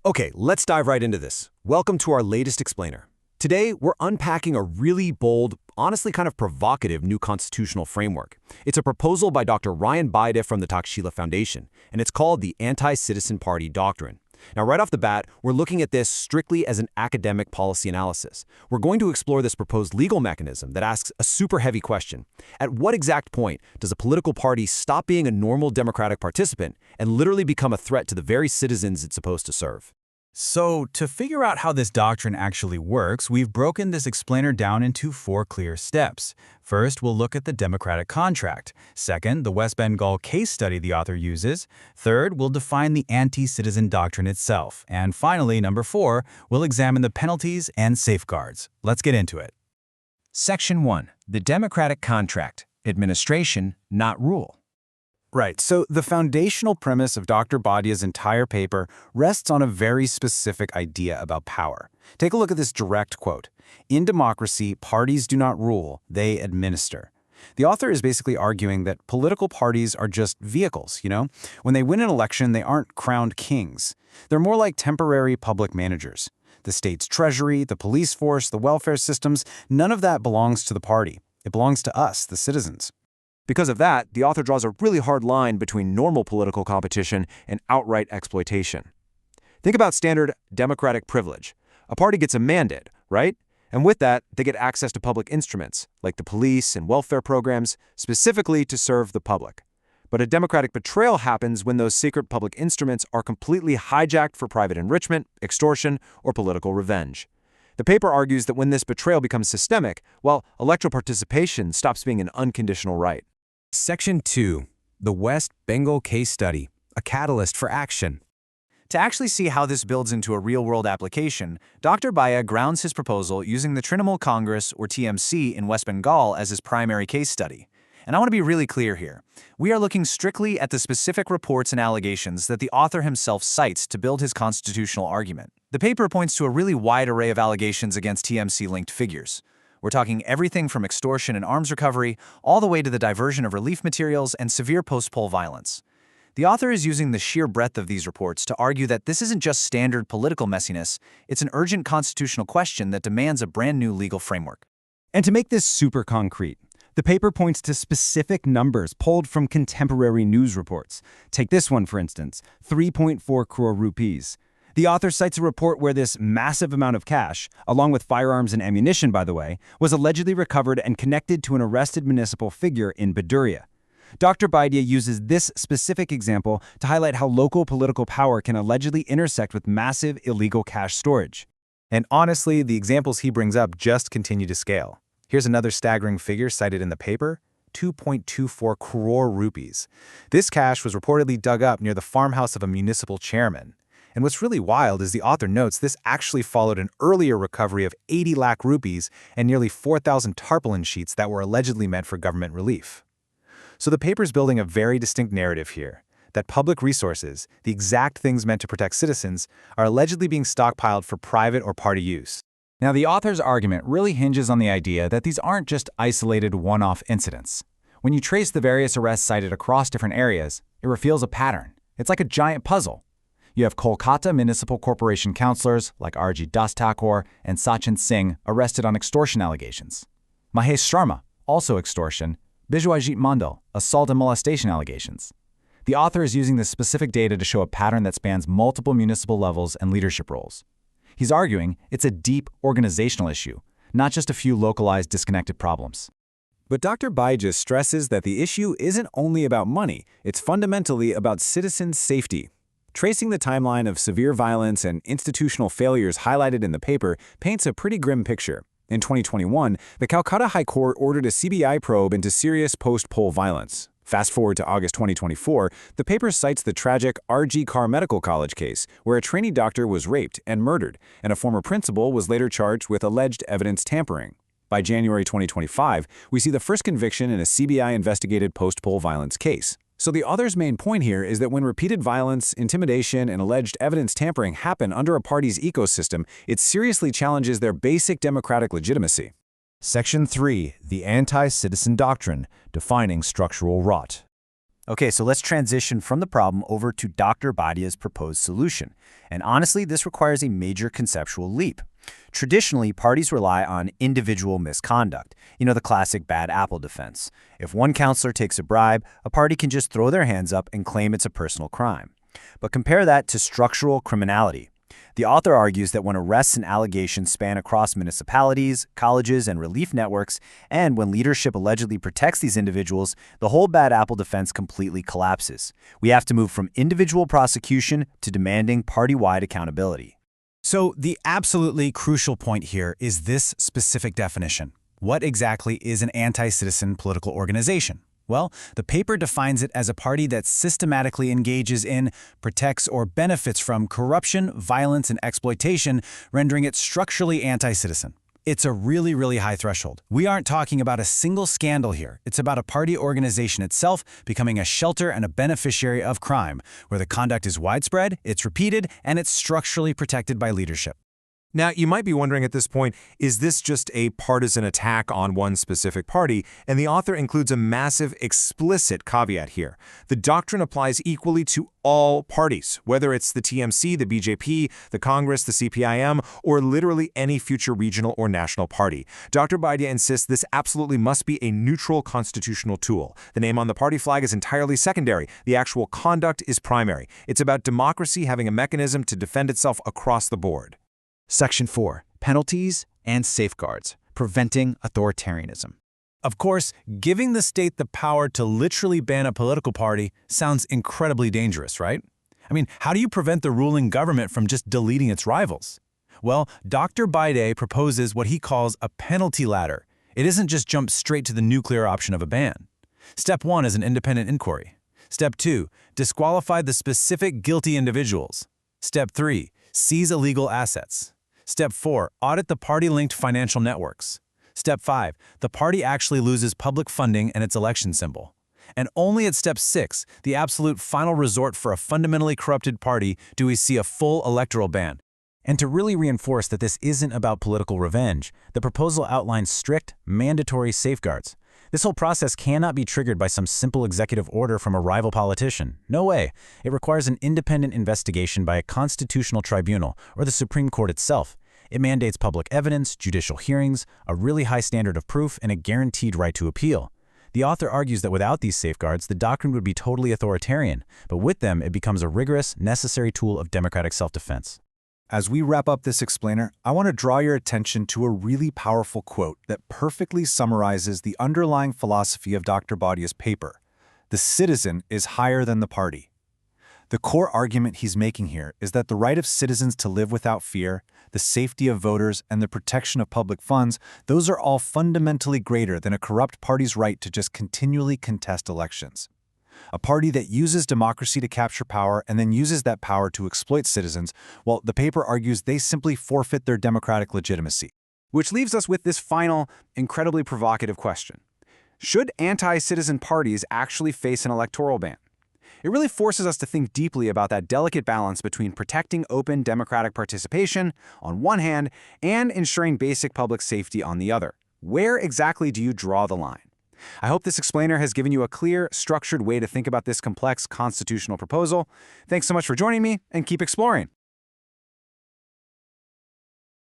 Okay, let's dive right into this. Welcome to our latest explainer. Today, we're unpacking a really bold, honestly kind of provocative new constitutional framework. It's a proposal by Dr. Ryan Baida from the Takshila Foundation, and it's called the Anti-Citizen Party Doctrine. Now, right off the bat, we're looking at this strictly as an academic policy analysis. We're going to explore this proposed legal mechanism that asks a super heavy question. At what exact point does a political party stop being a normal democratic participant and literally become a threat to the very citizens it's supposed to serve? So, to figure out how this doctrine actually works, we've broken this explainer down into 4 clear steps. First, we'll look at the democratic contract. Second, the West Bengal case study the author uses. Third, we'll define the anti-citizen doctrine itself. And finally, number 4, we'll examine the penalties and safeguards. Let's get into it. Section 1. The democratic contract. Administration, not rule. Right, so the foundational premise of Dr. Badia's entire paper rests on a very specific idea about power. Take a look at this direct quote. In democracy, parties do not rule, they administer. The author is basically arguing that political parties are just vehicles, When they win an election, they aren't crowned kings. They're more like temporary public managers. The state's treasury, the police force, the welfare systems, none of that belongs to the party. It belongs to us, the citizens. Because of that, the author draws a really hard line between normal political competition and outright exploitation. Think about standard democratic privilege. A party gets a mandate, right? And with that, they get access to public instruments, like the police and welfare programs, specifically to serve the public. But a democratic betrayal happens when those secret public instruments are completely hijacked for private enrichment, extortion, or political revenge. The paper argues that when this betrayal becomes systemic, well, electoral participation stops being an unconditional right. Section 2. The West Bengal case study, a catalyst for action. To actually see how this builds into a real-world application, Dr. Baida grounds his proposal using the Trinamool Congress, or TMC, in West Bengal as his primary case study. And I want to be really clear here. We are looking strictly at the specific reports and allegations that the author himself cites to build his constitutional argument. The paper points to a really wide array of allegations against TMC-linked figures. We're talking everything from extortion and arms recovery, all the way to the diversion of relief materials and severe post-poll violence. The author is using the sheer breadth of these reports to argue that this isn't just standard political messiness, it's an urgent constitutional question that demands a brand new legal framework. And to make this super concrete, the paper points to specific numbers pulled from contemporary news reports. Take this one, for instance, 3.4 crore rupees. The author cites a report where this massive amount of cash, along with firearms and ammunition, by the way, was allegedly recovered and connected to an arrested municipal figure in Baduria. Dr. Baida uses this specific example to highlight how local political power can allegedly intersect with massive illegal cash storage. And honestly, the examples he brings up just continue to scale. Here's another staggering figure cited in the paper, 2.24 crore rupees. This cash was reportedly dug up near the farmhouse of a municipal chairman. And what's really wild is the author notes this actually followed an earlier recovery of 80 lakh rupees and nearly 4,000 tarpaulin sheets that were allegedly meant for government relief. So the paper's building a very distinct narrative here, that public resources, the exact things meant to protect citizens, are allegedly being stockpiled for private or party use. Now, the author's argument really hinges on the idea that these aren't just isolated one-off incidents. When you trace the various arrests cited across different areas, it reveals a pattern. It's like a giant puzzle. You have Kolkata Municipal Corporation councillors like R.G. Das Thakur and Sachin Singh arrested on extortion allegations. Mahesh Sharma, also extortion. Bijwajit Mandal, assault and molestation allegations. The author is using this specific data to show a pattern that spans multiple municipal levels and leadership roles. He's arguing it's a deep organizational issue, not just a few localized disconnected problems. But Dr. Baida stresses that the issue isn't only about money, it's fundamentally about citizen safety. Tracing the timeline of severe violence and institutional failures highlighted in the paper paints a pretty grim picture. In 2021, the Calcutta High Court ordered a CBI probe into serious post-poll violence. Fast forward to August 2024, the paper cites the tragic R.G. Carr Medical College case, where a trainee doctor was raped and murdered, and a former principal was later charged with alleged evidence tampering. By January 2025, we see the first conviction in a CBI-investigated post-poll violence case. So the author's main point here is that when repeated violence, intimidation, and alleged evidence tampering happen under a party's ecosystem, it seriously challenges their basic democratic legitimacy. Section 3. The Anti-Citizen Doctrine, defining structural rot. Okay, so let's transition from the problem over to Dr. Badia's proposed solution. And honestly, this requires a major conceptual leap. Traditionally, parties rely on individual misconduct, the classic bad apple defense. If one counselor takes a bribe, a party can just throw their hands up and claim it's a personal crime. But compare that to structural criminality. The author argues that when arrests and allegations span across municipalities, colleges, and relief networks, and when leadership allegedly protects these individuals, the whole bad apple defense completely collapses. We have to move from individual prosecution to demanding party-wide accountability. So the absolutely crucial point here is this specific definition. What exactly is an anti-citizen political organization? Well, the paper defines it as a party that systematically engages in, protects, or benefits from corruption, violence, and exploitation, rendering it structurally anti-citizen. It's a really, really high threshold. We aren't talking about a single scandal here. It's about a party organization itself becoming a shelter and a beneficiary of crime, where the conduct is widespread, it's repeated, and it's structurally protected by leadership. Now, you might be wondering at this point, is this just a partisan attack on one specific party? And the author includes a massive explicit caveat here. The doctrine applies equally to all parties, whether it's the TMC, the BJP, the Congress, the CPIM, or literally any future regional or national party. Dr. Badia insists this absolutely must be a neutral constitutional tool. The name on the party flag is entirely secondary. The actual conduct is primary. It's about democracy having a mechanism to defend itself across the board. Section 4. Penalties and safeguards, preventing authoritarianism. Of course, giving the state the power to literally ban a political party sounds incredibly dangerous, right? I mean, how do you prevent the ruling government from just deleting its rivals? Well, Dr. Badia proposes what he calls a penalty ladder. It isn't just jump straight to the nuclear option of a ban. Step 1 is an independent inquiry. Step 2, disqualify the specific guilty individuals. Step 3, seize illegal assets. Step 4, audit the party-linked financial networks. Step 5, the party actually loses public funding and its election symbol. And only at Step 6, the absolute final resort for a fundamentally corrupted party, do we see a full electoral ban. And to really reinforce that this isn't about political revenge, the proposal outlines strict, mandatory safeguards. This whole process cannot be triggered by some simple executive order from a rival politician. No way. It requires an independent investigation by a constitutional tribunal or the Supreme Court itself. It mandates public evidence, judicial hearings, a really high standard of proof, and a guaranteed right to appeal. The author argues that without these safeguards, the doctrine would be totally authoritarian, but with them, it becomes a rigorous, necessary tool of democratic self-defense. As we wrap up this explainer, I want to draw your attention to a really powerful quote that perfectly summarizes the underlying philosophy of Dr. Badia's paper. The citizen is higher than the party. The core argument he's making here is that the right of citizens to live without fear, the safety of voters, and the protection of public funds, those are all fundamentally greater than a corrupt party's right to just continually contest elections. A party that uses democracy to capture power and then uses that power to exploit citizens, well, the paper argues they simply forfeit their democratic legitimacy. Which leaves us with this final, incredibly provocative question. Should anti-citizen parties actually face an electoral ban? It really forces us to think deeply about that delicate balance between protecting open democratic participation on one hand and ensuring basic public safety on the other. Where exactly do you draw the line? I hope this explainer has given you a clear, structured way to think about this complex constitutional proposal. Thanks so much for joining me, and keep exploring.